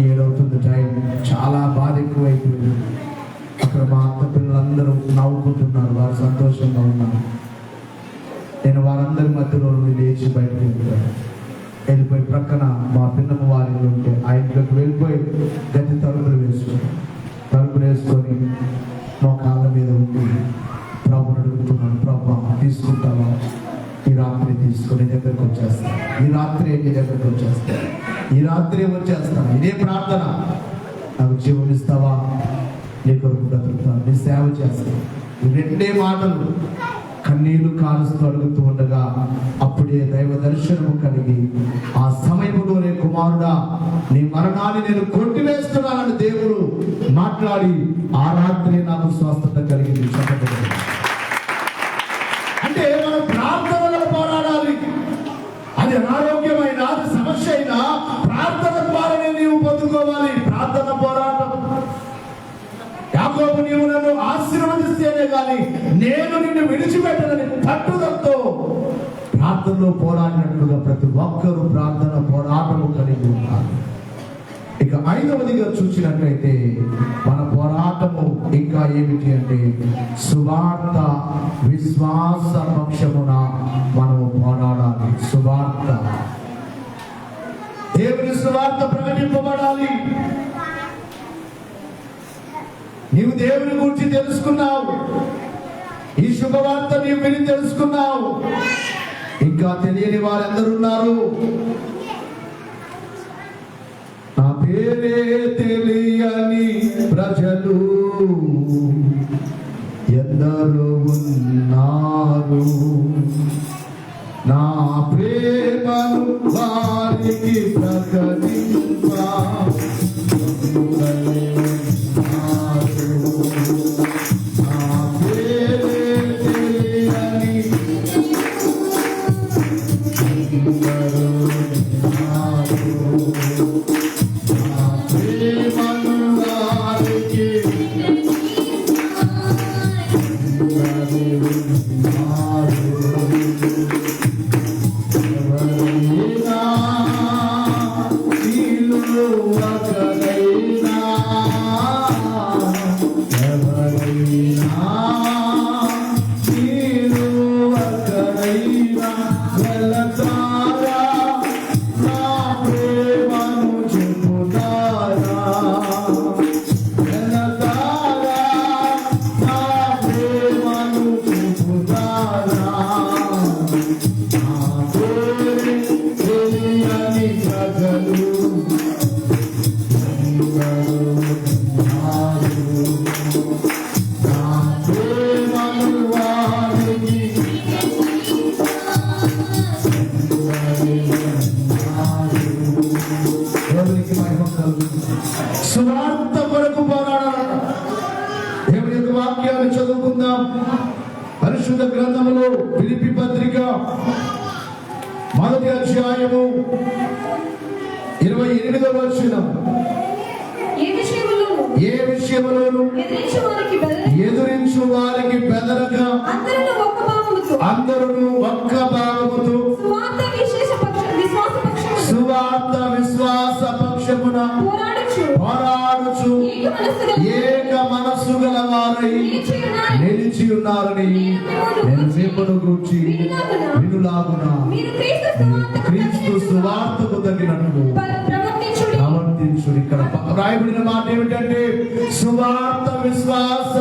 7 అవుతుంది టైం. చాలా బాధ ఎక్కువైపోయింది. అక్కడ మా అత్త పిల్లలందరూ నవ్వుకుంటున్నారు, వారు సంతోషంగా ఉన్నారు. నేను వారందరి మధ్యలో లేచి బయటకు వెళ్ళిపోయి ప్రక్కన మా పిన్నమ్మ వారి ఉంటే ఆ ఇంట్లోకి వెళ్ళిపోయి గది తలుపులు వేసుకొని మోకాళ్ళ మీద ఉండి ప్రభుని అడుగుతున్నాను, ప్రభు తీసుకుంటావా? ఈ రాత్రి తీసుకొని దగ్గరకు వచ్చేస్తాను. ఈ రాత్రి నీ దగ్గరకు వచ్చేస్తాను. ఈ రాత్రి వచ్చేస్తాను. ఇదే ప్రార్థన. నాకు జీవం ఇస్తావా? నీ కొరకు బ్రతుకుతాను, నీ సేవ చేస్తాను. ఈ 2 మాటలు కన్నీళ్లు కాలుస్తూ అడుగుతూ ఉండగా అప్పుడే దైవ దర్శనము కలిగి ఆ సమయంలోనే, కుమారుడా, నీ మరణాన్ని నేను కొట్టివేస్తున్నానని దేవుడు మాట్లాడి ఆ రాత్రి నాకు స్వస్థత కలిగింది. చెప్పండి. అంటే మనం ప్రార్థనలో పోరాడాలి. అది అనారోగ్యమైన, అది సమస్య అయినా ప్రార్థన ద్వారానే నీవు పొందుకోవాలి. ప్రార్థన పోరాటం. యాకోబు, నీవు నన్ను ఆశీర్వదిస్తేనే కానీ నేను నిన్ను విడిచిపెట్టనని పట్టుదలతో ప్రార్థనలో పోరాడినట్లుగా ప్రతి ఒక్కరూ ప్రార్థన పోరాటము కలిగి ఉన్నారు. ఇక 5వదిగా చూసినట్లయితే మన పోరాటము ఇంకా ఏమిటి అంటే సువార్త విశ్వాస పక్షమున మనము పోరాడాలి. సువార్త, దేవుని సువార్త ప్రకటింపబడాలి. నీవు దేవుని గురించి తెలుసుకున్నావు, ఈ శుభవార్త నీవు విని తెలుసుకున్నావు. ఇంకా తెలియని వారెందరున్నారు? నా పేరే తెలియని ప్రజలు ఎందరో ఉన్నారు. నా ప్రేమను వారికి ప్రకటింప సువార్త కొరకు పోరాడాలి. దేవుని యొక్క వాక్యాన్ని చదువుకుందాం. పరిశుద్ధ గ్రంథములో ఫిలిప్పీ పత్రిక 1వ అధ్యాయము 28వ వచనం. ఏ విషయములోను ఎదురించు వారికి బెదరక అందరూ ఒక్క భావముతో సువార్త విశ్వాస పక్షమున పోరాడుచు ఏక మనస్సు గల వారై నిలిచి ఉన్నారని నేను మిమ్మల్ని గూర్చి వినులాగున క్రీస్తు సువార్తకు తగినట్లు ప్రవర్తించుడి. ఇక్కడ రాయబడిన మాట ఏమిటంటే సువార్త విశ్వాస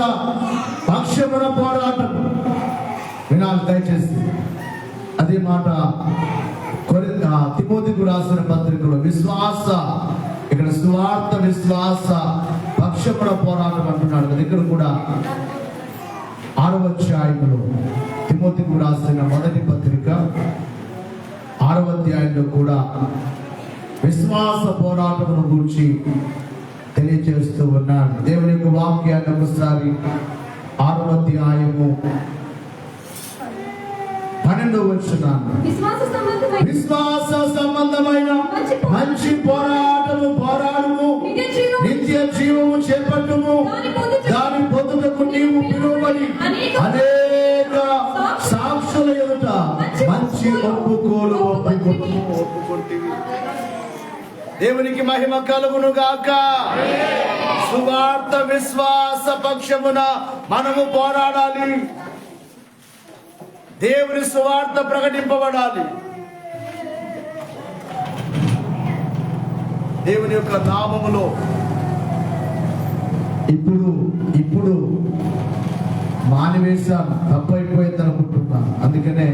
పక్షమున పోరాటం. వినాలి దయచేసి. అదే మాట తిమోతికు రాసిన పత్రికలో విశ్వాస, ఇక్కడ సువార్త విశ్వాస పక్షమున పోరాటం అంటున్నాడు కదా. ఇక్కడ కూడా 6వ అధ్యాయంలో తిమోతికు రాసిన మొదటి పత్రిక 6వ అధ్యాయంలో కూడా విశ్వాస పోరాటమును గురించి తెలియజేస్తూ ఉన్నాడు. దేవుని యొక్క వాక్యాన్ని ఒకసారి 6వ అధ్యాయము 12వ వచనం. విశ్వాస సంబంధమైన మంచి పోరాటము పోరాడుము, నిత్య జీవము చేపట్టుము, దాని పొందుటకు నీవు పిలువబడి అనేక సాక్షుల ఎదుట మంచి ఒప్పుకోలు ఒప్పుకుంటే దేవునికి మహిమ కలుగును గాక. సువార్త విశ్వాస పక్షమున మనము పోరాడాలి. దేవుని సువార్త ప్రకటింపబడాలి. దేవుని యొక్క నామములో ఇప్పుడు మానివేశాను, తప్పైపోయింది అనుకుంటున్నాను. అందుకనే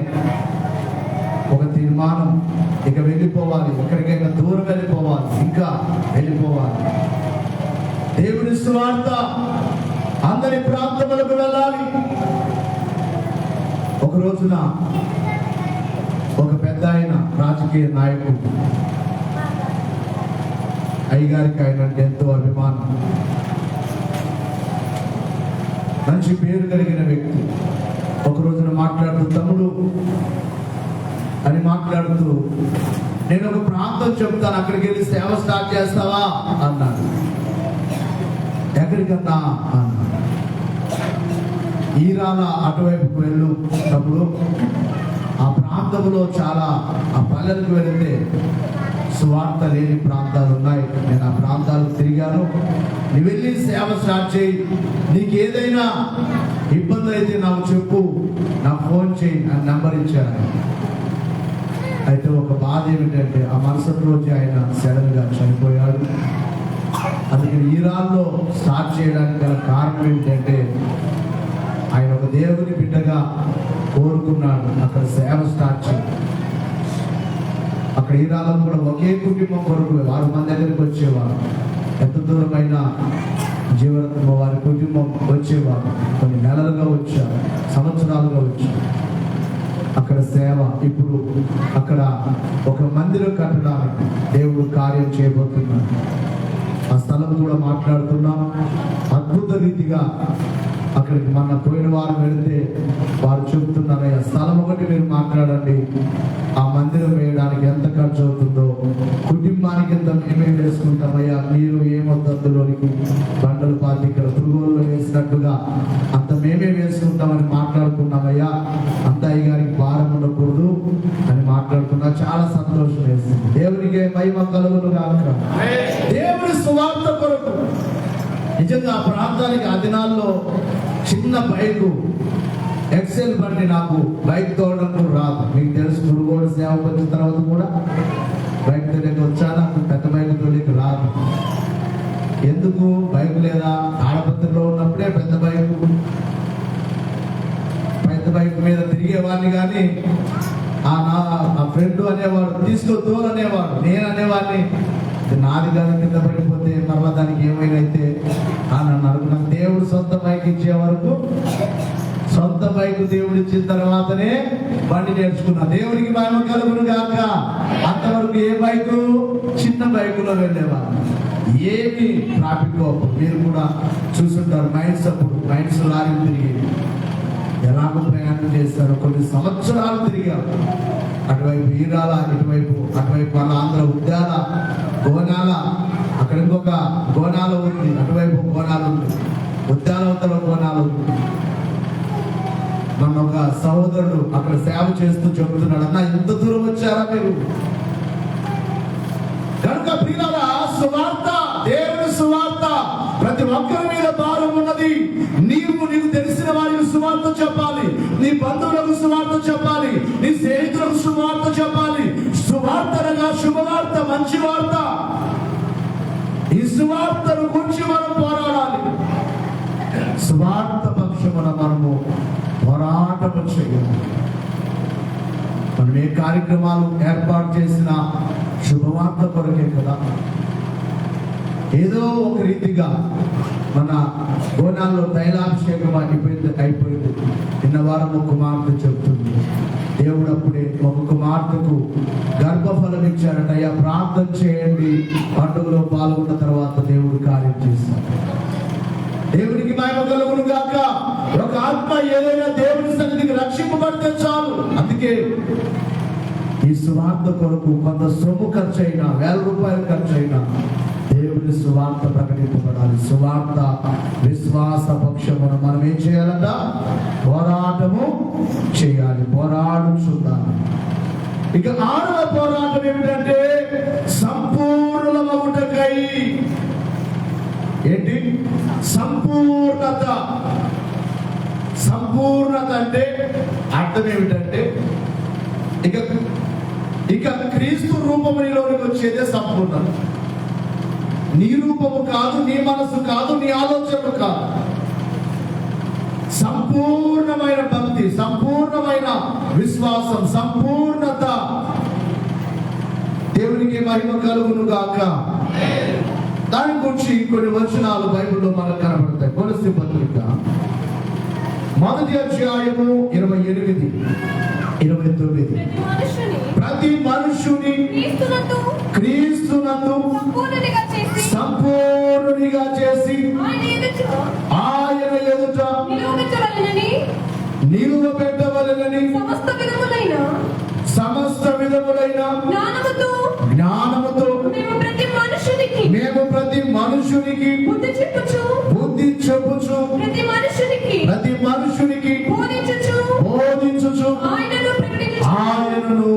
ఒక తీర్మానం, ఇక వెళ్ళిపోవాలి, ఎక్కడికైనా దూరం వెళ్ళిపోవాలి, ఇంకా వెళ్ళిపోవాలి. దేవుని సువార్త అందరి ప్రాంతములకు వెళ్ళాలి. ఒక రోజున ఒక పెద్ద ఆయన రాజకీయ నాయకుడు, అయ్యగారికి ఆయన అంటే ఎంతో అభిమానం. మంచి పేరు కలిగిన వ్యక్తి. ఒక రోజున మాట్లాడుతూ తమ్ముడు అని మాట్లాడుతూ, నేను ఒక ప్రాంతం చెప్తాను, అక్కడికి వెళ్ళి సేవ స్టార్ట్ చేస్తావా అన్నాడు. ఎక్కడికన్నా అన్నాడు. ఈరాల అటువైపుకు వెళ్ళినప్పుడు ఆ ప్రాంతంలో చాలా ఆ పల్లెలకు వెళితే సువార్త లేని ప్రాంతాలు ఉన్నాయి. నేను ఆ ప్రాంతాలకు తిరిగాను. నువ్వు వెళ్ళి సేవ స్టార్ట్ చేయి, నీకు ఏదైనా ఇబ్బంది అయితే నాకు చెప్పు, నాకు ఫోన్ చేయి అని నెంబర్ ఇచ్చాను. అయితే ఒక బాధ ఏమిటంటే ఆ మరుసటి రోజు ఆయన సడన్ గా చనిపోయాడు. అందుకే ఈరాల్లో స్టార్ట్ చేయడానికి గల కారణం ఏంటంటే ఆయన ఒక దేవుని బిడ్డగా కోరుకున్నాడు అక్కడ సేవ స్టార్ట్ చేయి. అక్కడ ఈరాలో కూడా ఒకే కుటుంబం కొరకు 6 మంది దగ్గరికి వచ్చేవారు. ఎంత దూరమైన జీవనం వారి కుటుంబం వచ్చేవారు. కొన్ని నెలలుగా వచ్చారు, సంవత్సరాలుగా వచ్చారు. అక్కడ సేవ. ఇప్పుడు అక్కడ ఒక మందిరం కట్టడానికి దేవుడు కార్యం చేయబోతున్నాడు. ఆ స్థలం కూడా మాట్లాడుతున్నాం. అద్భుత రీతిగా అక్కడికి మన పోయిన వారు వెళితే వారు చెబుతున్నారయ్యా, స్థలం ఒకటి మీరు మాట్లాడండి, ఆ మందిరం వేయడానికి ఎంత ఖర్చు అవుతుందో, కుటుంబానికి ఎంత మేమే వేసుకుంటామయ్యా, మీరు ఏమొద్దందులోనికి బండలు పాతి ఇక్కడ పురుగుల్లో వేసినట్టుగా అంత మేమే వేసుకుంటామని మాట్లాడుకున్నామయ్యా, అంత అయ్యగారికి భారం ఉండకూడదు అని మాట్లాడుకున్నా. చాలా సంతోషం వేసింది. దేవునికి మహిమ కలుగును గాక. దేవుని సువార్త కొరకు నిజంగా ఆ ప్రాంతానికి ఆ దినాల్లో చిన్న బైకు ఎక్సెల్ బండి, నాకు బైక్ తోడడం రాదు. మీకు తెలుసు, పురుగోడు సేవ వచ్చిన తర్వాత కూడా బైక్ తోలేకి వచ్చాను. నాకు పెద్ద బైక్ తోలేకి రాదు. ఎందుకు? బైక్ లేదా ఆడపత్రిలో ఉన్నప్పుడే పెద్ద బైక్ మీద తిరిగేవాడిని. కానీ నా ఫ్రెండ్ అనేవాడు తీసుకో అనేవాడు. నేను అనేవాడిని నాది కానీ కింద పడిపోతే మరలా దానికి ఏమైనా అయితే నన్ను అనుకున్నాను. దేవుడు సొంత బైక్ ఇచ్చే వరకు, సొంత బైక్ దేవుడు ఇచ్చిన తర్వాతనే బండి నేర్చుకున్నా. దేవుడికి మహిమ కలుగును గాక. అంతవరకు ఏ బైకు? చిన్న బైకులో వెళ్ళేవాడు. ఏమి ట్రాఫిక్ మీరు కూడా చూసుంటారు. మైండ్స్ లారీ తిరిగి ఎలాగో ప్రయాణం చేస్తారు. కొన్ని సంవత్సరాలు తిరిగారు. అటువైపు ఈరాల, అటువైపు మన ఆంధ్ర ఉద్యాల, గోనాల, అక్కడ ఇంకొక గోనాల ఉంది, అటువైపు గోనాలు ఉంది, ఉద్యాలవతల గోనాలు ఉంది. మన ఒక సహోదరుడు అక్కడ సేవ చేస్తూ చెబుతున్నాడు, అన్న ఇంత దూరం వచ్చారా మీరు? కనుక ప్రియులారా, సువార్త, దేవుని సువార్త ప్రతి ఒక్కరి మీద భారం ఉన్నది. నీకు తెలిసిన వారికి సువార్త చెప్పాలి, నీ బంధువులకు సువార్త చెప్పాలి, నీ స్నేహితులకు సువార్త చెప్పాలి. సువార్త అనగా శుభవార్త, మంచి వార్త. ఈ సువార్తను గురించి మనం పోరాడాలి. సువార్త పక్షమున మనము పోరాటము చేయాలి. మనం ఏ కార్యక్రమాలు ఏర్పాటు చేసినా శుభవార్త కొరకే కదా. ఏదో ఒక రీతిగా మన గోనాల్లో తైలాభిషేకం అయిపోయింది. నిన్న వారం ఒక కుమార్తె చెబుతుంది, దేవుడు అప్పుడే ఒక కుమార్తెకు గర్భఫలం ఇచ్చారట. అయ్యా ప్రార్థన చేయండి, పండుగలో పాల్గొన్న తర్వాత దేవుడు కార్యం చేశాడు. దేవునికి మహిమ కలుగును గాక. ఒక ఆత్మ ఏదైనా దేవుని సన్నిధికి రక్షింపబడితే చాలు. అందుకే ఈ సువార్త కొరకు కొంత సొమ్ము ఖర్చు అయినా, 1000 రూపాయలు ఖర్చు అయినా దేవుని సువార్త ప్రకటింపబడాలి. సువార్త విశ్వాస పక్షమున మనం ఏం చేయాలంట? పోరాటము చేయాలి, పోరాడుచుండాలి. ఇక 6వ పోరాటం ఏమిటంటే సంపూర్ణమగుటకై. ఏంటి? సంపూర్ణత. సంపూర్ణత అంటే అర్థం ఏమిటంటే ఇక క్రీస్తు రూపము నీలోనికి వచ్చేదే సంపూర్ణత. నీ రూపము కాదు, నీ మనసు కాదు, నీ ఆలోచనలు కాదు. సంపూర్ణమైన భక్తి, సంపూర్ణమైన విశ్వాసం, సంపూర్ణత. దేవునికి మహిమ కలుగును గాక. దాని గురించి కొన్ని వచనాలు బైబిల్లో మనకు కనబడతాయి. కొలస్సీ పత్రిక 1వ అధ్యాయము 28, 29. ప్రతి మనుషుని క్రీస్తునందు సంపూర్ణునిగా చేసి ఆయన ఎదుట నిలువబెట్టవలెనని సమస్త విధములైన జ్ఞానముతో మేము ప్రతి మనుషునికి బుద్ధి చెప్పుచు ప్రతి మనుషునికి బోధించుచు ఆయనను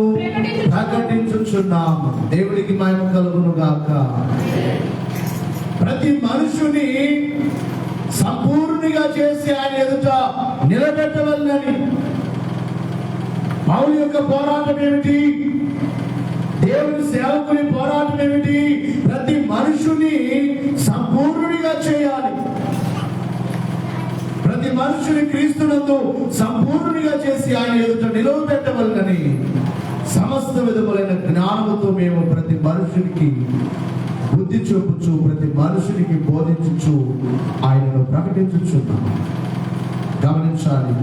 ప్రకటించుచున్నాము. దేవుడికి మహిమ కలుగును గాక. ప్రతి మనుషుని సంపూర్ణిగా చేసి ఆయన ఎదుట నిలబెట్టవలనని. పౌలు యొక్క పోరాటం ఏమిటి? దేవుని సేవకుని పోరాటం ఏమిటి? ప్రతి మనుషుని సంపూర్ణుడిగా చేయాలి. ప్రతి మనుషుని క్రీస్తునందు సంపూర్ణుడిగా చేసి ఆయన ఎదుట నిలవబెట్టవలనని సమస్త విధములైన జ్ఞానముతో మేము ప్రతి మనుషునికి బుద్ధి చూపుచు ప్రతి మనుషునికి బోధించుచు ఆయనను ప్రకటించుచున్నాము. గమనించాలి.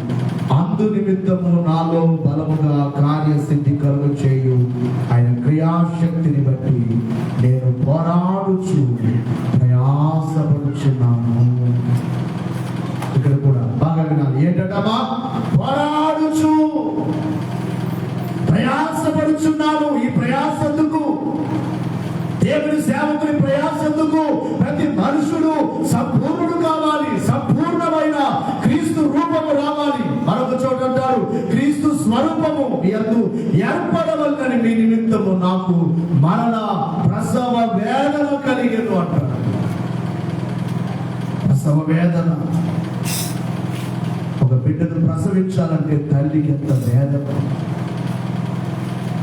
అందు నిమిత్తము నాలో బలముగా కార్యసిద్ధి కలుగు చేయు ఆయన క్రియాశక్తిని బట్టి నేను పోరాడుచు ప్రయాసపడుచున్నాను. ఇక్కడ కూడా బాగా వినాలి. ఏంటంటమ్మా? పోరాడుచు ప్రయాసపడుచున్నాను. ఈ ప్రయాసందుకు, దేవుని సేవకుని ప్రయాసందుకు ప్రతి మనుషుడు సంపూర్ణుడు కావాలి. సంపూర్ణమైన క్రీస్తు రూపము రావాలి. మరొక చోట అంటారు, క్రీస్తు స్వరూపము యందు ఏర్పడవలనని మీ నిమిత్తము నాకు మరణ ప్రసవ వేదన కలిగెను అంటారు. ప్రసవ వేదన. ఒక బిడ్డను ప్రసవించాలంటే తల్లికి ఎంత వేదన,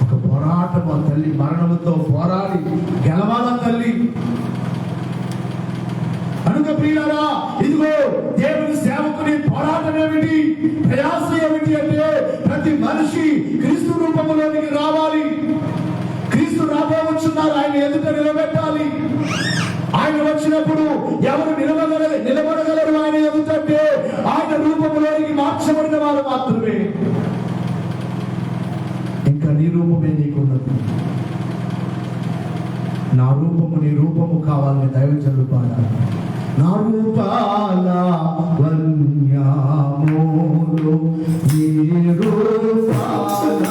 ఒక పోరాటం. ఆ తల్లి మరణముతో పోరాడి గెలవాల తల్లి. కనుక ప్రియులారా, ఇదిగో దేవుని సేవకుని పోరాటం ఏమిటి, ప్రయాస ఏమిటి అంటే ప్రతి మనిషి క్రీస్తు రూపంలోనికి రావాలి. క్రీస్తు రాబోవచ్చున్నారు, ఆయన ఎదుట నిలబెట్టాలి. ఆయన వచ్చినప్పుడు ఎవరు నిలబడగలరు ఆయన ఎదుటంటే ఆయన రూపంలోనికి మార్చబడిన వారు మాత్రమే. ఇంకా నీ రూపమే నీకున్నది. నా రూపము నీ రూపము కావాలని దైవజనులు పాడారు. నా రూపాల వన్యామోలు నీ రూపాల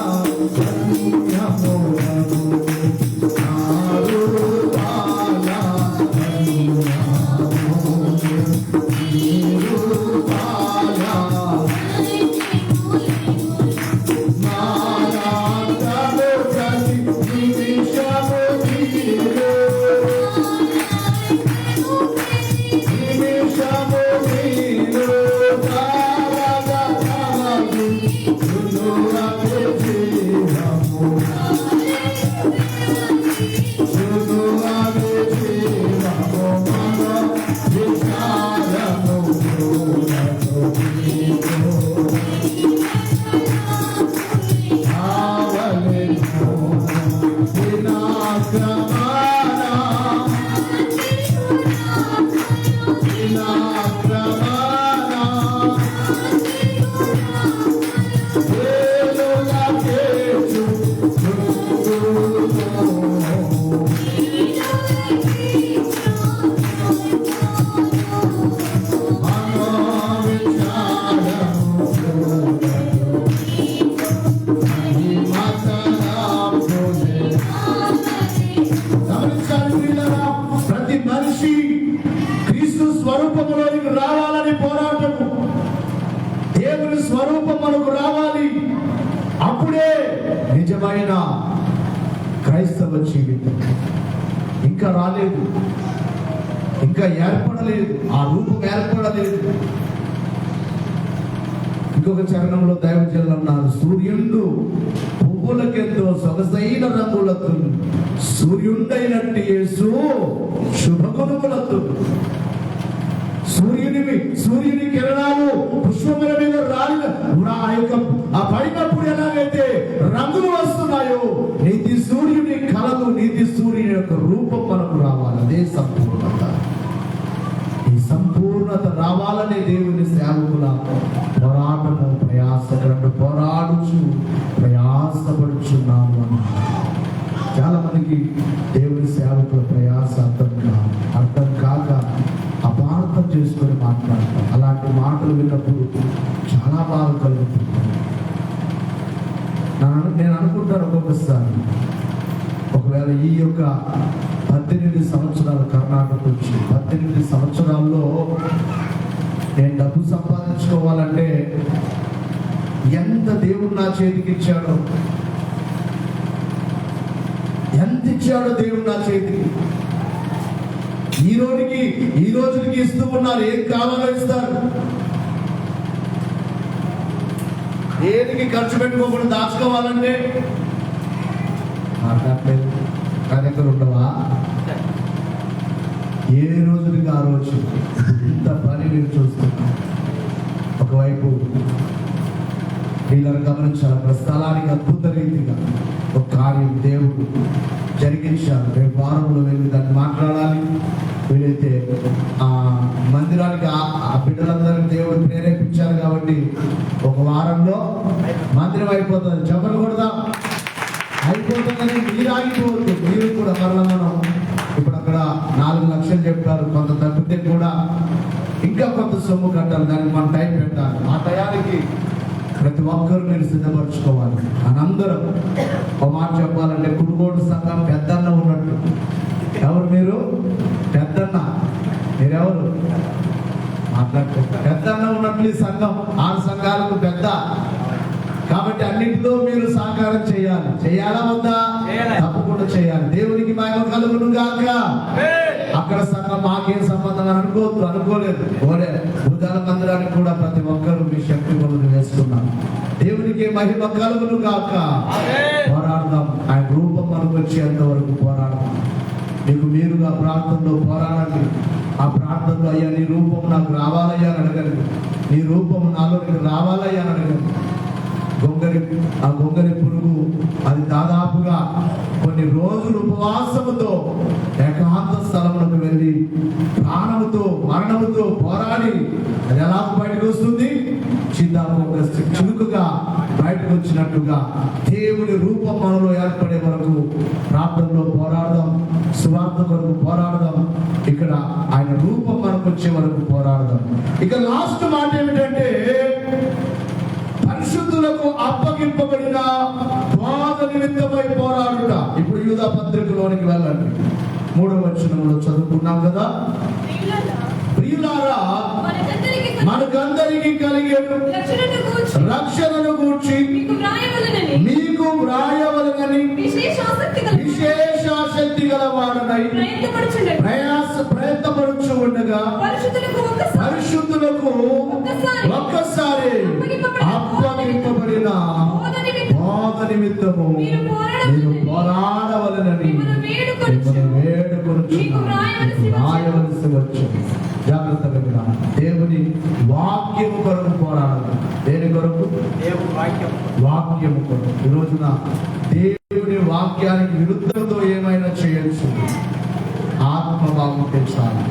వన్యామోలు నా రూపాల వన్యామోలు నీ రూపాల నారాయణము ప్రతి నిమిషము నీవే నిమిషము నీవే తారగతమగు సునురకే జీవము సునురకే జీవము మన విచారము సునురకే జీవము ప్రతి మనిషి క్రీస్తు స్వరూపంలోనికి రావాలని పోరాటము. దేవుని స్వరూపం మనకు రావాలి. అప్పుడే నిజమైన క్రైస్తవ జీవితం. ఇంకా రాలేదు, ఇంకా ఏర్పడలేదు, ఆ రూపం ఏర్పడలేదు. ఇంకొక చరణంలో దైవజనులు అన్నారు, సూర్యుడు పువ్వులకెంతో సొగసైన రంగులతో సూర్యుడైనట్టు యేసు శుభగుణములతో. సూర్యుని కిరణాలు పుష్పముల మీద ఆ పడినప్పుడు ఎలాగైతే రంగులు వస్తున్నాయో నీతి సూర్యుని కళలు, నీతి సూర్యుని యొక్క రూపం మనకు రావాలి. అదే సంపూర్ణత. ఈ సంపూర్ణత రావాలనే దేవుని సేవకుల పోరాటము, ప్రయాసపడు పోరాడుచు ప్రయాసపడుచున్నాము. చాలా మందికి దేవుని సేవకుల ప్రయాస అర్థం ఒక్కసారి ఒకవేళ ఈ యొక్క 18 సంవత్సరాలు కర్ణాటక వచ్చి 18 సంవత్సరాల్లో నేను డబ్బు సంపాదించుకోవాలంటే ఎంత దేవుడు నా చేతికి ఇచ్చాడో, ఎంత ఇచ్చాడో దేవుడు నా చేతికి. ఈ రోజుకి ఇస్తూ ఉన్నారు. ఏం కావాలో ఇస్తారు. దేనికి ఖర్చు పెట్టుకోకుండా దాచుకోవాలంటే మాట్లాడలేదు. నా దగ్గర ఉండవా? ఏ రోజుకి ఆ రోజు ఇంత పని మీరు చూస్తున్నారు. ఒకవైపు వీళ్ళని గమనించాలి. అక్కడ స్థలానికి అద్భుత రీతిగా ఒక కార్యం దేవుడు జరిగించారు. రేపు వారంలో వెళ్ళి దాన్ని మాట్లాడాలి. వీలైతే ఆ మందిరానికి ఆ బిడ్డలందరికీ దేవుడు ప్రేరేపించారు కాబట్టి ఒక వారంలో మందిరం అయిపోతుంది. చెప్పకూడదా? అయిపోతుందని మీరు ఆగిపోవద్దు. మీరు కూడా మరల మనం ఇప్పుడు అక్కడ 4 లక్షలు చెప్పారు. కొంత తగ్గితే కూడా ఇంకా కొంత సొమ్ము కట్టాలి. దానికి మనం టైం పెట్టాలి. ఆ టయానికి ప్రతి ఒక్కరు మీరు సిద్ధపరచుకోవాలి. అనందరం ఒక మాట చెప్పాలంటే కుడుగోడు సంఘం పెద్దన్న ఉన్నట్టు. ఎవరు మీరు? పెద్దన్న. మీరెవరు? మాట్లాడుతూ పెద్దన్న ఉన్నట్లు ఈ సంఘం 6 సంఘాలకు పెద్ద. కాబట్టి అన్నింటితో మీరు సహకారం చేయాలి. చేయాలా వద్దా? తప్పకుండా చేయాలి. దేవునికి మహిమ కలుగును గాక. అక్కడ సంఘం మాకేం సంబంధం అని అనుకోలేదు. భూదాన మందిరానికి కూడా ప్రతి ఒక్కరు మీ శక్తి కొలను వేస్తున్నారు. దేవునికి మహిమ కలుగును గాక. పోరాడదాం. ఆయన రూపం మనకు వచ్చేంత వరకు పోరాడదాం. మీకు మీరుగా ప్రార్థనలో పోరాడండి. ఆ ప్రార్థనలో అయ్యా నీ రూపం నాకు రావాలయ్యా అని అడగండి. నీ రూపం నాలోనికి రావాలయ్యా అని అడగండి. గొంగలి పురుగు అది దాదాపుగా కొన్ని రోజులు ఉపవాసముతో ఏకాంత స్థలములకు వెళ్ళి ప్రాణముతో మరణముతో పోరాడి అది ఎలా బయటకు వస్తుంది? చిలుకగా బయటకు వచ్చినట్టుగా దేవుని రూపం మనలో ఏర్పడే వరకు ప్రార్థనలో పోరాడదాం. సువార్త కొరకు పోరాడదాం. ఇక్కడ ఆయన రూపం మనకు వచ్చే వరకు పోరాడదాం. ఇక లాస్ట్ మాట ఏమిటంటే పరిశుద్ధులకు అప్పగింపబడిన బోధ నిమిత్తమై పోరాడుట. ఇప్పుడు యూదా పత్రికలోనికి వెళ్ళండి. 3వ వచనంలో చదువుకున్నాం కదా. ప్రియులారా మనకందరికి కలిగే రక్షణను గూర్చి మీకు వ్రాయవలనని విశేషాసక్తి గల వాడనై ప్రయత్నపడుచు ఉండగా పరిశుద్ధులకు ఒక్కసారి అప్పగింపబడిన బోధ నిమిత్తము మీరు పోరాడవలనని రాయవలసి వచ్చింది. జాగ్రత్తగా దేవుని వాక్యము కొరకు పోరాడాలి. దేని కొరకు? వాక్యము కొరకు. ఈ రోజున దేవుని వాక్యానికి విరుద్ధంతో ఏమైనా చేయొచ్చు. ఆత్మ బాగుంటే చాలు.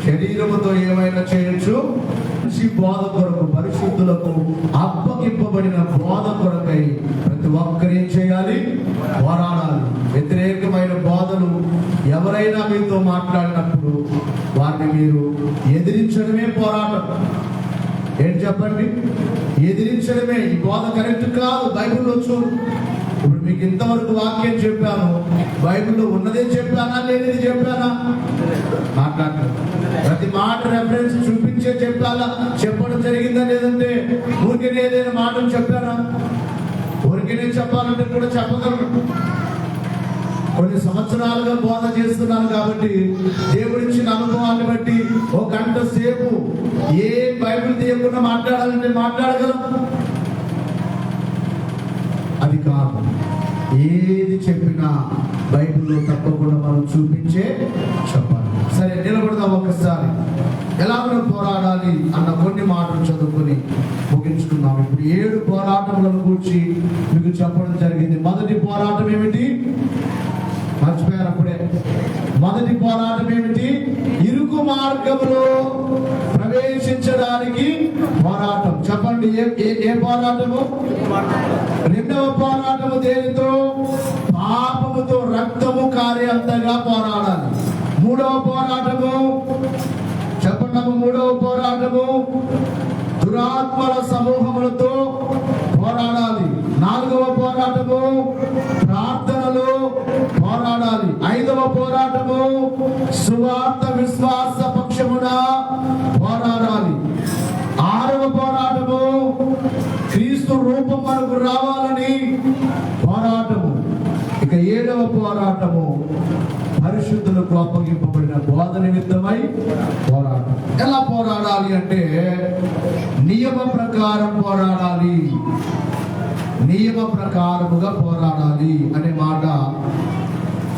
శరీరముతో ఏమైనా చేయొచ్చు. బోధ కొరకు పరిశుద్ధులకు అప్పగింపబడిన బోధ కొరకై ప్రతి ఒక్కరు ఏం చేయాలి? పోరాడాలి. వ్యతిరేకమైన బోధలు ఎవరైనా మీతో మాట్లాడినప్పుడు వారిని మీరు ఎదిరించడమే పోరాటం. ఏంటి చెప్పండి? ఎదిరించడమే. ఈ బోధ కరెక్ట్ కాదు. బైబిల్లో చూడు. ఇప్పుడు మీకు ఇంతవరకు వాక్యం చెప్పాను. బైబిల్లో ఉన్నదే చెప్పానా లేనిది చెప్పానా? మాట్లాడతాను. ప్రతి మాట రెఫరెన్స్ చూపించే చెప్పాలా? చెప్పడం జరిగిందా? లేదంటే ఊరికే ఏదైనా మాటలు చెప్పానా? ఊరికే చెప్పాలంటే కూడా చెప్పగలను. కొన్ని సంవత్సరాలుగా బోధ చేస్తున్నాను కాబట్టి దేవుడిచ్చిన అనుభవాన్ని బట్టి 1 గంట సేపు ఏ బైబిల్ తీయకుండా మాట్లాడాలంటే మాట్లాడగలం. అది కాదు. ఏది చెప్పినా బైబిల్లో తప్పకుండా మనం చూపించే చెప్పాలి. సరే, నిలబడదాం ఒకసారి. ఎలాగో పోరాడాలి అన్న కొన్ని మాటలు చదువుకొని ముగించుకున్నాం. ఇప్పుడు 7 పోరాటములను గురించి మీకు చెప్పడం జరిగింది. మొదటి పోరాటం ఏమిటి? మర్చిపోయారు అప్పుడే. మొదటి పోరాటం ఏమిటి? ఇరుకు మార్గంలో ప్రవేశించడానికి పోరాటం. చెప్పండి, ఏ పోరాటము? రెండవ పోరాటము దేనితో? పాపముతో, రక్తము కార్యంతగా పోరాడాలి. మూడవ పోరాటము చెప్పండి. మూడవ పోరాటము దురాత్మల సమూహములతో పోరాడాలి. 4వ పోరాటము ప్రార్థనలు పోరాడాలి. 5వ పోరాటము సువార్త విశ్వాస పక్షమున పోరాడాలి. 6వ పోరాటము క్రీస్తు రూపం మనకు రావాలని పోరాటము. ఇక 7వ పోరాటము పరిశుద్ధులకు అప్పగింపబడిన బోధ నిమిత్తమై పోరాటం. ఎలా పోరాడాలి అంటే నియమ ప్రకారం పోరాడాలి. నియమ ప్రకారముగా పోరాడాలి అనే మాట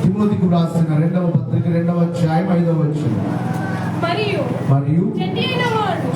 తిమోతికి రాసిన 2వ పత్రిక 2వ అధ్యాయం 5వ వచనం. మరియు మరియు చెడ్డి అయిన వాడు